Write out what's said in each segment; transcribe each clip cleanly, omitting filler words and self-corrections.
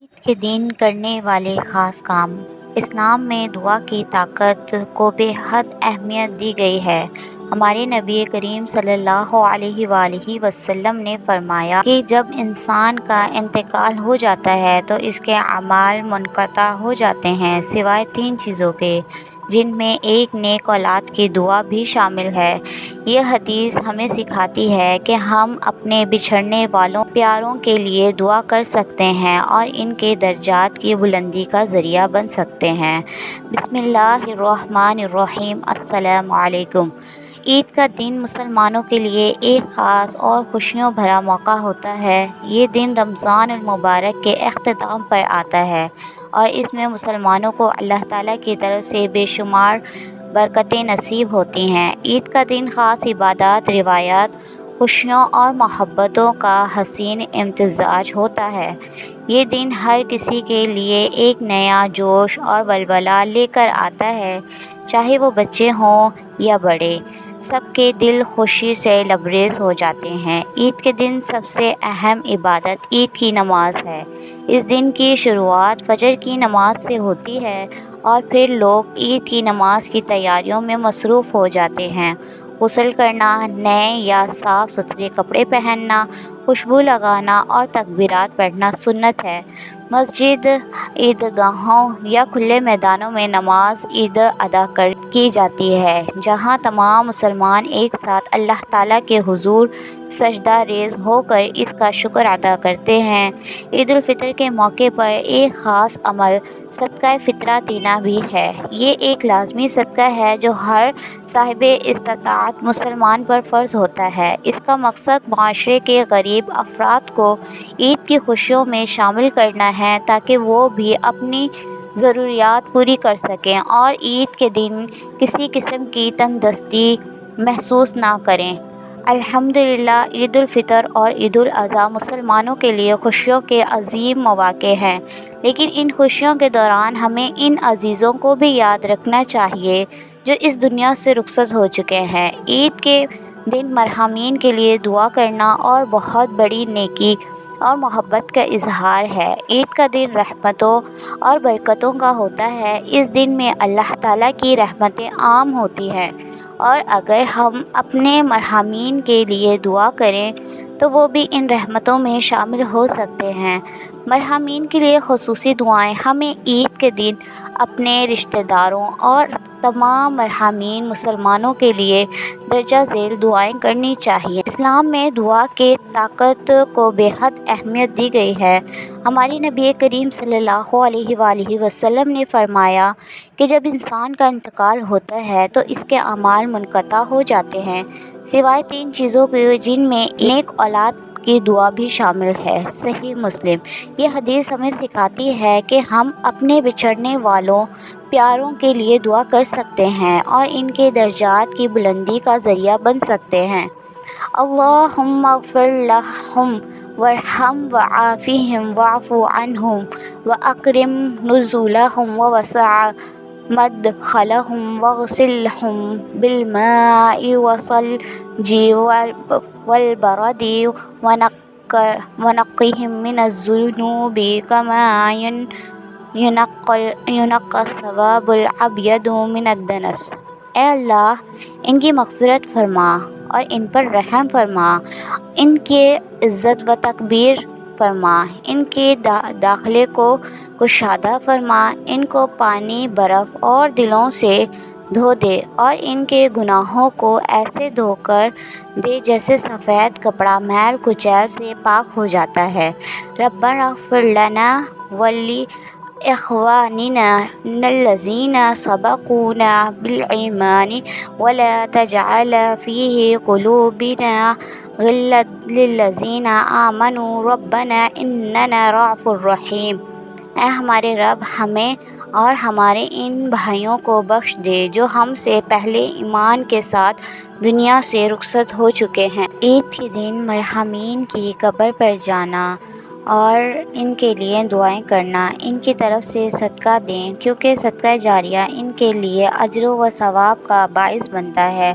عید کے دن کرنے والے خاص کام۔ اسلام میں دعا کی طاقت کو بے حد اہمیت دی گئی ہے۔ ہمارے نبی کریم صلی اللہ علیہ وآلہ وسلم نے فرمایا کہ جب انسان کا انتقال ہو جاتا ہے تو اس کے اعمال منقطع ہو جاتے ہیں سوائے 3 چیزوں کے، جن میں ایک نیک اولاد کی دعا بھی شامل ہے۔ یہ حدیث ہمیں سکھاتی ہے کہ ہم اپنے بچھڑنے والوں پیاروں کے لیے دعا کر سکتے ہیں اور ان کے درجات کی بلندی کا ذریعہ بن سکتے ہیں۔ بسم اللہ الرحمن الرحیم۔ السلام علیکم۔ عید کا دن مسلمانوں کے لیے ایک خاص اور خوشیوں بھرا موقع ہوتا ہے۔ یہ دن رمضان المبارک کے اختتام پر آتا ہے اور اس میں مسلمانوں کو اللہ تعالیٰ کی طرف سے بے شمار برکتیں نصیب ہوتی ہیں۔ عید کا دن خاص عبادات، روایات، خوشیوں اور محبتوں کا حسین امتزاج ہوتا ہے۔ یہ دن ہر کسی کے لیے ایک نیا جوش اور ولولہ لے کر آتا ہے، چاہے وہ بچے ہوں یا بڑے، سب کے دل خوشی سے لبریز ہو جاتے ہیں۔ عید کے دن سب سے اہم عبادت عید کی نماز ہے۔ اس دن کی شروعات فجر کی نماز سے ہوتی ہے اور پھر لوگ عید کی نماز کی تیاریوں میں مصروف ہو جاتے ہیں۔ غسل کرنا، نئے یا صاف ستھرے کپڑے پہننا، خوشبو لگانا اور تکبیرات پڑھنا سنت ہے۔ مسجد، عیدگاہوں یا کھلے میدانوں میں نماز عید ادا کی جاتی ہے، جہاں تمام مسلمان ایک ساتھ اللہ تعالیٰ کے حضور سجدہ ریز ہو کر اس کا شکر ادا کرتے ہیں۔ عید الفطر کے موقع پر ایک خاص عمل صدقہ فطرہ دینا بھی ہے۔ یہ ایک لازمی صدقہ ہے جو ہر صاحب استطاعت مسلمان پر فرض ہوتا ہے۔ اس کا مقصد معاشرے کے غریب افراد کو عید کی خوشیوں میں شامل کرنا ہے تاکہ وہ بھی اپنی ضروریات پوری کر سکیں اور عید کے دن کسی قسم کی تنگ دستی محسوس نہ کریں۔ الحمدللہ، عید الفطر اور عید الاضحیٰ مسلمانوں کے لیے خوشیوں کے عظیم مواقع ہیں، لیکن ان خوشیوں کے دوران ہمیں ان عزیزوں کو بھی یاد رکھنا چاہیے جو اس دنیا سے رخصت ہو چکے ہیں۔ عید کے دن مرحومین کے لیے دعا کرنا اور بہت بڑی نیکی اور محبت کا اظہار ہے۔ عید کا دن رحمتوں اور برکتوں کا ہوتا ہے۔ اس دن میں اللہ تعالیٰ کی رحمتیں عام ہوتی ہیں اور اگر ہم اپنے مرحومین کے لیے دعا کریں تو وہ بھی ان رحمتوں میں شامل ہو سکتے ہیں۔ مرحومین کے لیے خصوصی دعائیں۔ ہمیں عید کے دن اپنے رشتہ داروں اور تمام مرحومین مسلمانوں کے لیے درجہ ذیل دعائیں کرنی چاہیے۔ اسلام میں دعا کی طاقت کو بے حد اہمیت دی گئی ہے۔ ہمارے نبی کریم صلی اللہ علیہ وآلہ وسلم نے فرمایا کہ جب انسان کا انتقال ہوتا ہے تو اس کے اعمال منقطع ہو جاتے ہیں سوائے 3 چیزوں کے، جن میں نیک اولاد کی دعا بھی شامل ہے۔ صحیح مسلم۔ یہ حدیث ہمیں سکھاتی ہے کہ ہم اپنے بچھڑنے والوں پیاروں کے لیے دعا کر سکتے ہیں اور ان کے درجات کی بلندی کا ذریعہ بن سکتے ہیں۔ اللہم اغفر لہم وارحم وعافہم واعف عنہم واکرم نزلہم ووسع مدخلہم واغسلہم بالماء والثلج والبرد ونقہم من الذنوب کما ینقی الثوب الابیض من الدنس۔ اے اللہ، ان کی مغفرت فرما اور ان پر رحم فرما، ان کے عزت و تکبیر فرما، ان کے داخلے کو کشادہ فرما، ان کو پانی، برف اور دلوں سے دھو دے اور ان کے گناہوں کو ایسے دھو کر دے جیسے سفید کپڑا میل کچیل سے پاک ہو جاتا ہے۔ ربنا اغفر لنا ولی الذین سبقونا بالایمان ولا تجعل فی قلوبنا غلا للذین آمنوا ربنا اننا رؤوف رحیم۔ اے ہمارے رب، ہمیں اور ہمارے ان بھائیوں کو بخش دے جو ہم سے پہلے ایمان کے ساتھ دنیا سے رخصت ہو چکے ہیں۔ عید کے دن مرحومین کی قبر پر جانا اور ان کے لیے دعائیں کرنا، ان کی طرف سے صدقہ دیں کیونکہ صدقہ جاریہ ان کے لیے اجر و ثواب کا باعث بنتا ہے۔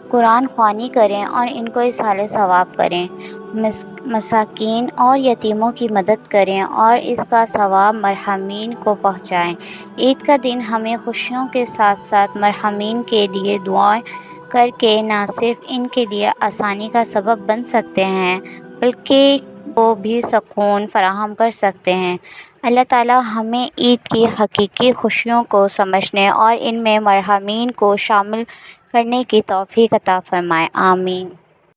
قرآن خوانی کریں اور ان کو ایصال ثواب کریں۔ مساکین اور یتیموں کی مدد کریں اور اس کا ثواب مرحومین کو پہنچائیں۔ عید کا دن ہمیں خوشیوں کے ساتھ ساتھ مرحومین کے لیے دعائیں کر کے نہ صرف ان کے لیے آسانی کا سبب بن سکتے ہیں بلکہ کو بھی سکون فراہم کر سکتے ہیں۔ اللہ تعالی ہمیں عید کی حقیقی خوشیوں کو سمجھنے اور ان میں مرحومین کو شامل کرنے کی توفیق عطا فرمائے، آمین۔